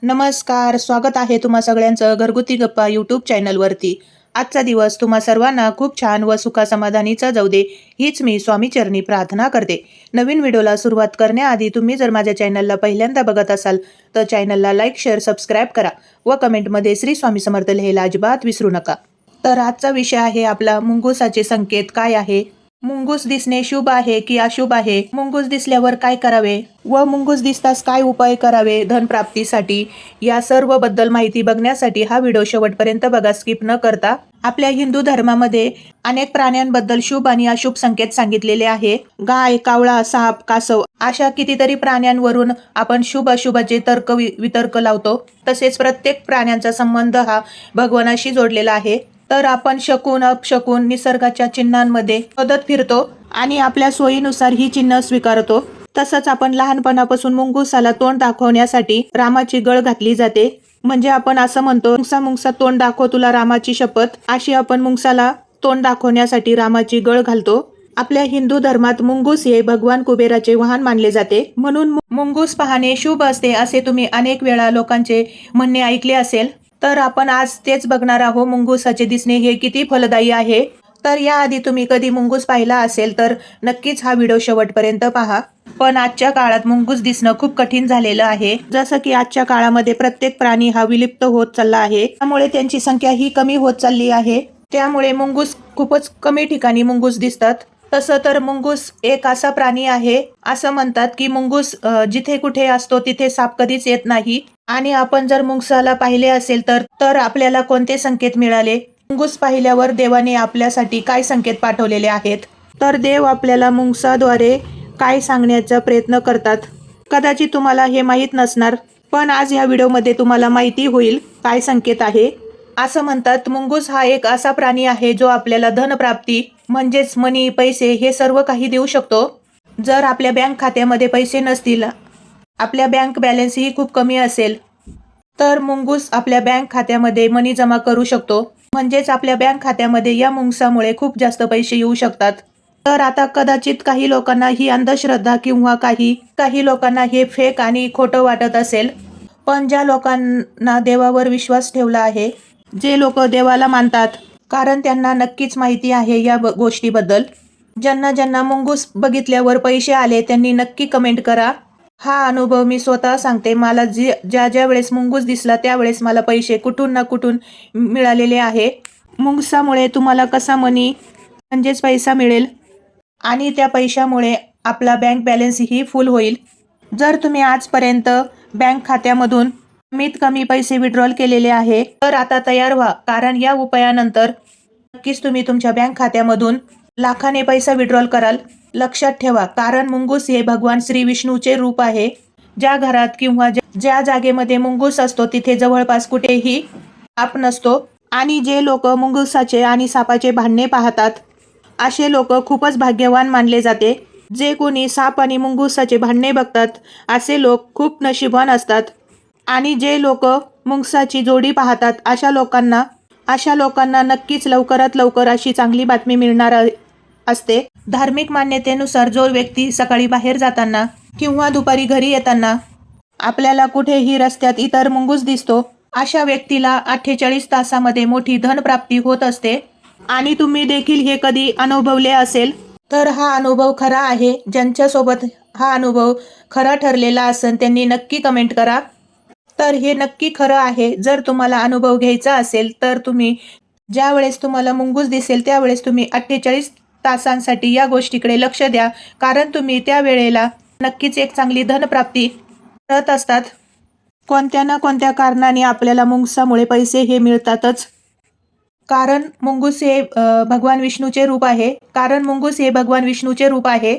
नमस्कार, स्वागत आहे तुम्हा सगळ्यांचं घरगुती गप्पा यूट्यूब चॅनलवरती. आजचा दिवस तुम्हा सर्वांना खूप छान व सुखासमाधानीचा जाऊ दे, हीच मी स्वामीचरणी प्रार्थना करते. नवीन व्हिडिओला सुरुवात करण्याआधी तुम्ही जर माझ्या चॅनलला पहिल्यांदा बघत असाल तर चॅनलला लाईक, शेअर, सबस्क्राईब करा व कमेंटमध्ये श्री स्वामी समर्थ लिहायला अजिबात विसरू नका. तर आजचा विषय आहे आपला मुंगुसाचे संकेत काय आहे. मुंगूस दिसणे शुभ आहे की अशुभ आहे. मुंगूस दिसल्यावर काय करावे व मुंगूस दिसताच काय उपाय करावे धनप्राप्तीसाठी, या सर्व बद्दल माहिती बघण्यासाठी हा व्हिडिओ शेवटपर्यंत बघा, स्किप न करता. आपल्या हिंदू धर्मामध्ये अनेक प्राण्यांबद्दल शुभ आणि अशुभ संकेत सांगितलेले आहे. गाय, कावळा, साप, कासव अशा कितीतरी प्राण्यांवरून आपण शुभ अशुभाचे तर्क वितर्क लावतो. तसेच प्रत्येक प्राण्यांचा संबंध हा भगवानाशी जोडलेला आहे. तर आपण शकून अपशकून निसर्गाच्या चिन्हांमध्ये शोधत फिरतो आणि आपल्या सोयीनुसार ही चिन्ह स्वीकारतो. तसंच आपण लहानपणापासून मुंगुसाला तोंड दाखवण्यासाठी रामाची गळ घातली जाते. म्हणजे आपण असं म्हणतो, मुंगसा मुंगसा तोंड दाखव तुला रामाची शपथ, अशी आपण मुंगसाला तोंड दाखवण्यासाठी रामाची गळ घालतो. आपल्या हिंदू धर्मात मुंगूस हे भगवान कुबेराचे वाहन मानले जाते. म्हणून मुंगूस पाहणे शुभ असते असे तुम्ही अनेक वेळा लोकांचे म्हणणे ऐकले असेल. तर आपण आज तेच बघणार आहोत, मुंगुसाचे दिसणे हे किती फलदायी आहे. तर याआधी तुम्ही कधी मुंगूस पाहिला असेल तर नक्कीच हा व्हिडिओ शेवटपर्यंत पहा. पण आजच्या काळात मुंगूस दिसणं खूप कठीण झालेलं आहे. जसं की आजच्या काळामध्ये प्रत्येक प्राणी हा विलुप्त होत चालला आहे. त्यामुळे त्यांची संख्या ही कमी होत चालली आहे. त्यामुळे मुंगूस खूपच कमी ठिकाणी मुंगूस दिसतात. तसं तर मुंगूस एक असा प्राणी आहे, असं म्हणतात की मुंगूस जिथे कुठे असतो तिथे साप कधीच येत नाही. आणि आपण जर मुंगसाला पाहिले असेल तर आपल्याला कोणते संकेत मिळाले, मुंगूस पाहिल्यावर देवाने आपल्यासाठी काय संकेत पाठवलेले आहेत. तर देव आपल्याला मुंगसाद्वारे काय सांगण्याचा प्रयत्न करतात, कदाचित तुम्हाला हे माहीत नसणार. पण आज ह्या व्हिडिओमध्ये तुम्हाला माहिती होईल काय संकेत आहे. असं म्हणतात, मुंगूस हा एक असा प्राणी आहे जो आपल्याला धनप्राप्ती म्हणजेच मनी, पैसे हे सर्व काही देऊ शकतो. जर आपल्या बँक खात्यामध्ये पैसे नसतील, आपल्या बँक बॅलन्स ही खूप कमी असेल, तर मुंगूस आपल्या बँक खात्यामध्ये मनी जमा करू शकतो. म्हणजेच आपल्या बँक खात्यामध्ये या मुंगसामुळे खूप जास्त पैसे येऊ शकतात. तर आता कदाचित काही लोकांना ही अंधश्रद्धा किंवा काही लोकांना हे फेक आणि खोटं वाटत असेल. पण ज्या लोकांना देवावर विश्वास ठेवला आहे, जे लोक देवाला मानतात, कारण त्यांना नक्कीच माहिती आहे या गोष्टीबद्दल. ज्यांना मुंगूस बघितल्यावर पैसे आले त्यांनी नक्की कमेंट करा. हा अनुभव मी स्वतः सांगते. मला ज्या वेळेस मुंगूस दिसला त्यावेळेस मला पैसे कुठून ना कुठून मिळालेले आहे. मुंगसामुळे तुम्हाला कसा मनी म्हणजेच पैसा मिळेल आणि त्या पैशामुळे आपला बँक बॅलन्स ही फुल होईल. जर तुम्ही आजपर्यंत बँक खात्यामधून कमीत कमी पैसे विड्रॉल केलेले आहे तर आता तयार व्हा, कारण या उपायानंतर नक्कीच तुम्ही तुमच्या बँक खात्यामधून लाखाने पैसा विड्रॉल कराल. लक्षात ठेवा, कारण मुंगूस हे भगवान श्री विष्णूचे रूप आहे. ज्या घरात किंवा ज्या जागेमध्ये मुंगूस असतो तिथे जवळपास कुठेही साप नसतो. आणि जे लोक मुंगुसाचे आणि सापाचे भांडणे पाहतात असे लोक खूपच भाग्यवान मानले जाते. जे कोणी साप आणि मुंगुसाचे भांडणे बघतात असे लोक खूप नशीबवान असतात. आणि जे लोक मुंगसाची जोडी पाहतात अशा लोकांना नक्कीच लवकरात लवकर अशी चांगली बातमी मिळणार असते. धार्मिक मान्यतेनुसार जो व्यक्ती सकाळी बाहेर जाताना किंवा दुपारी घरी येताना आपल्याला कुठेही रस्त्यात इतर मुंगूस दिसतो, अशा व्यक्तीला 48 तासामध्ये मोठी धनप्राप्ती होत असते. आणि तुम्ही देखील हे कधी अनुभवले असेल तर हा अनुभव खरा आहे. ज्यांच्यासोबत हा अनुभव खरा ठरलेला असेल त्यांनी नक्की कमेंट करा. तर हे नक्की खरं आहे. जर तुम्हाला अनुभव घ्यायचा असेल तर तुम्ही ज्यावेळेस तुम्हाला मुंगूस दिसेल त्यावेळेस तुम्ही 48 तासांसाठी या गोष्टीकडे लक्ष द्या, कारण तुम्ही त्या वेळेला नक्कीच एक चांगली धनप्राप्ती करत असतात. कोणत्या ना कोणत्या कारणाने आपल्याला मुंगसामुळे पैसे हे मिळतातच. कारण मुंगूस हे भगवान विष्णूचे रूप आहे.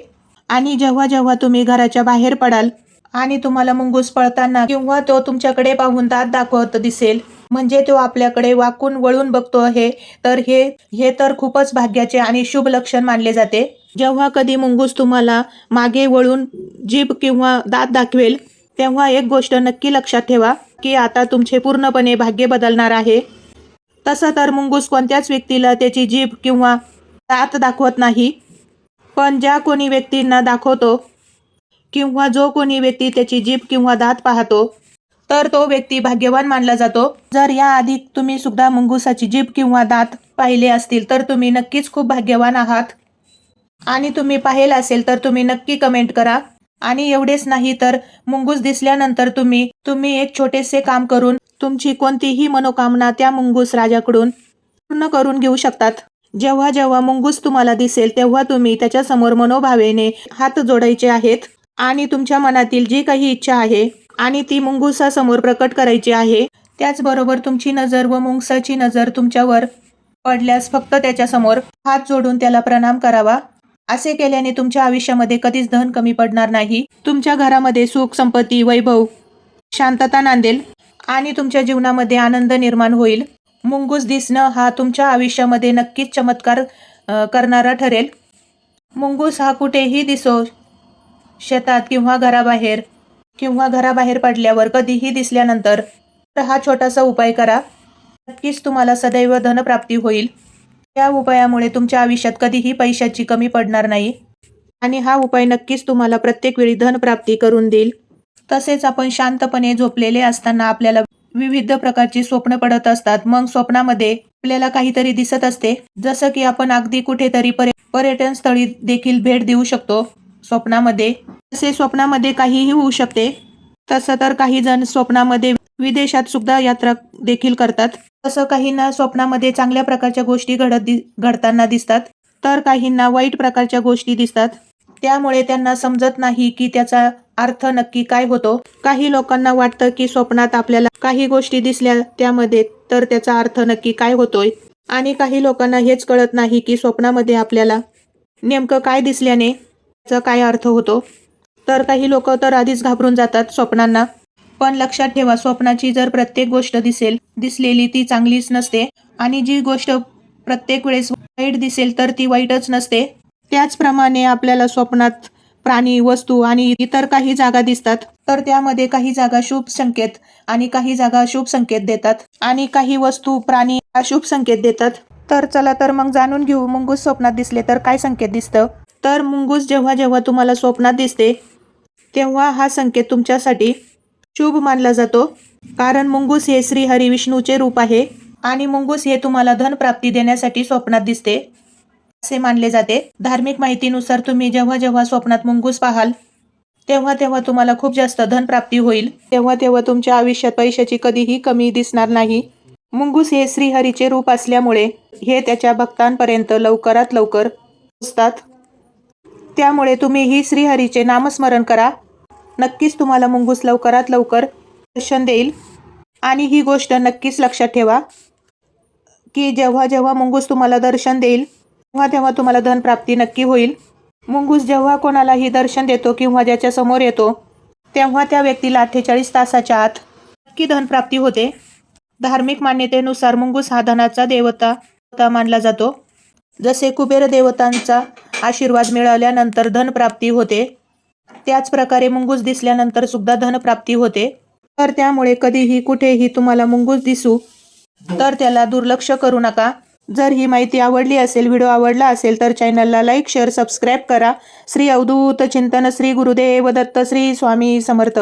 आणि जेव्हा तुम्ही घराच्या बाहेर पडाल आणि तुम्हाला मुंगूस पळताना किंवा तो तुमच्याकडे पाहून दात दाखवत दिसेल, म्हणजे तो आपल्याकडे वाकून वळून बघतो आहे, तर हे तर खूपच भाग्याचे आणि शुभ लक्षण मानले जाते. जेव्हा कधी मुंगूस तुम्हाला मागे वळून जीभ किंवा दात दाखवेल तेव्हा एक गोष्ट नक्की लक्षात ठेवा की आता तुमचे पूर्णपणे भाग्य बदलणार आहे. तसं तर मुंगूस कोणत्याच व्यक्तीला त्याची जीभ किंवा दात दाखवत नाही. पण ज्या कोणी व्यक्तींना दाखवतो किंवा जो कोणी व्यक्ती त्याची जीभ किंवा दात पाहतो तर तो व्यक्ती भाग्यवान मानला जातो. जर याआधी तुम्ही सुद्धा मुंगुसाची जीभ किंवा दात पाहिले असतील तर तुम्ही नक्कीच खूप भाग्यवान आहात. आणि तुम्ही पाहिलं असेल तर तुम्ही नक्की कमेंट करा. आणि एवढेच नाही तर मुंगूस दिसल्यानंतर तुम्ही एक छोटेसे काम करून तुमची कोणतीही मनोकामना त्या मुंगूस राजाकडून पूर्ण करून घेऊ शकतात. जेव्हा जेव्हा मुंगूस तुम्हाला दिसेल तेव्हा तुम्ही त्याच्यासमोर मनोभावेने हात जोडायचे आहेत आणि तुमच्या मनातील जी काही इच्छा आहे आणि ती मुंगुसासमोर प्रकट करायची आहे. त्याचबरोबर तुमची नजर व मुंगसाची नजर तुमच्यावर पडल्यास फक्त त्याच्यासमोर हात जोडून त्याला प्रणाम करावा. असे केल्याने तुमच्या आयुष्यामध्ये कधीच धन कमी पडणार नाही. तुमच्या घरामध्ये सुख, संपत्ती, वैभव, शांतता नांदेल आणि तुमच्या जीवनामध्ये आनंद निर्माण होईल. मुंगूस दिसणं हा तुमच्या आयुष्यामध्ये नक्कीच चमत्कार करणारा ठरेल. मुंगूस हा कुठेही दिसो, शेतात किंवा घराबाहेर पडल्यावर कधीही दिसल्यानंतर तर हा छोटासा उपाय करा. नक्कीच तुम्हाला सदैव धनप्राप्ती होईल. या उपायामुळे तुमच्या आयुष्यात कधीही पैशाची कमी पडणार नाही आणि हा उपाय नक्कीच तुम्हाला प्रत्येक वेळी धनप्राप्ती करून देईल. तसेच आपण शांतपणे झोपलेले असताना आपल्याला विविध प्रकारची स्वप्न पडत असतात. मग स्वप्नामध्ये आपल्याला काहीतरी दिसत असते, जसं की आपण अगदी कुठेतरी पर्यटन स्थळी देखील भेट देऊ शकतो स्वप्नामध्ये. तसे स्वप्नामध्ये काहीही होऊ शकते. तसं तर काही जण स्वप्नामध्ये विदेशात सुद्धा यात्रा देखील करतात. तसं काहींना स्वप्नामध्ये चांगल्या प्रकारच्या गोष्टी घडताना दिसतात, तर काहींना वाईट प्रकारच्या गोष्टी दिसतात. त्यामुळे त्यांना समजत नाही की त्याचा अर्थ नक्की काय होतो. काही लोकांना वाटतं की स्वप्नात आपल्याला काही गोष्टी दिसल्या त्यामध्ये तर त्याचा अर्थ नक्की काय होतोय, आणि काही लोकांना हेच कळत नाही की स्वप्नामध्ये आपल्याला नेमकं काय दिसल्याने त्याचा काय अर्थ होतो. तर काही लोक तर आधीच घाबरून जातात स्वप्नांना. पण लक्षात ठेवा, स्वप्नाची जर प्रत्येक गोष्ट दिसलेली ती चांगलीच नसते आणि जी गोष्ट प्रत्येक वेळेस वाईट दिसेल तर ती वाईटच नसते. त्याचप्रमाणे आपल्याला स्वप्नात प्राणी, वस्तू आणि इतर काही जागा दिसतात, तर त्यामध्ये काही जागा शुभ संकेत आणि काही जागा अशुभ संकेत देतात आणि काही वस्तू, प्राणी अशुभ संकेत देतात. तर चला तर मग जाणून घेऊ मुंगूस स्वप्नात दिसले तर काय संकेत दिसतं. तर मुंगूस जेव्हा जेव्हा तुम्हाला स्वप्नात दिसते तेव्हा हा संकेत तुमच्यासाठी शुभ मानला जातो. कारण मुंगूस हे श्री हरी विष्णूचे रूप आहे आणि मुंगूस हे तुम्हाला धन प्राप्ती देण्यासाठी स्वप्नात दिसते असे मानले जाते. धार्मिक माहितीनुसार तुम्ही जेव्हा जेव्हा स्वप्नात मुंगूस पाहाल तेव्हा तेव्हा तुम्हाला खूप जास्त धन प्राप्ती होईल. तेव्हा तेव्हा तुमच्या आयुष्यात पैशाची कधीही कमी दिसणार नाही. मुंगूस हे श्रीहरीचे रूप असल्यामुळे हे त्याच्या भक्तांपर्यंत लवकरात लवकर पोहोचतात. त्यामुळे तुम्ही ही श्रीहरीचे नामस्मरण करा. नक्कीच तुम्हाला मुंगूस लवकरात लवकर दर्शन देईल. आणि ही गोष्ट नक्कीच लक्षात ठेवा की जेव्हा जेव्हा मुंगूस तुम्हाला दर्शन देईल तेव्हा तेव्हा तुम्हाला धनप्राप्ती नक्की होईल. मुंगूस जेव्हा कोणालाही दर्शन देतो किंवा ज्याच्या समोर येतो तेव्हा त्या व्यक्तीला 48 तासाच्या आत नक्की धनप्राप्ती होते. धार्मिक मान्यतेनुसार मुंगूस हा धनाचा देवता मानला जातो. जसे कुबेर देवतांचा आशीर्वाद मिळाल्यानंतर धनप्राप्ती होते, त्याच प्रकारे मुंगूस दिसल्यानंतर सुद्धा धनप्राप्ती होते. तर त्यामुळे कधीही कुठेही तुम्हाला मुंगूस दिसू तर त्याला दुर्लक्ष करू नका. जर ही माहिती आवडली असेल, व्हिडिओ आवडला असेल तर चॅनलला लाईक, शेअर, सबस्क्राईब करा. श्री अवधूत चिंतन, श्री गुरुदेव दत्त, श्री स्वामी समर्थ.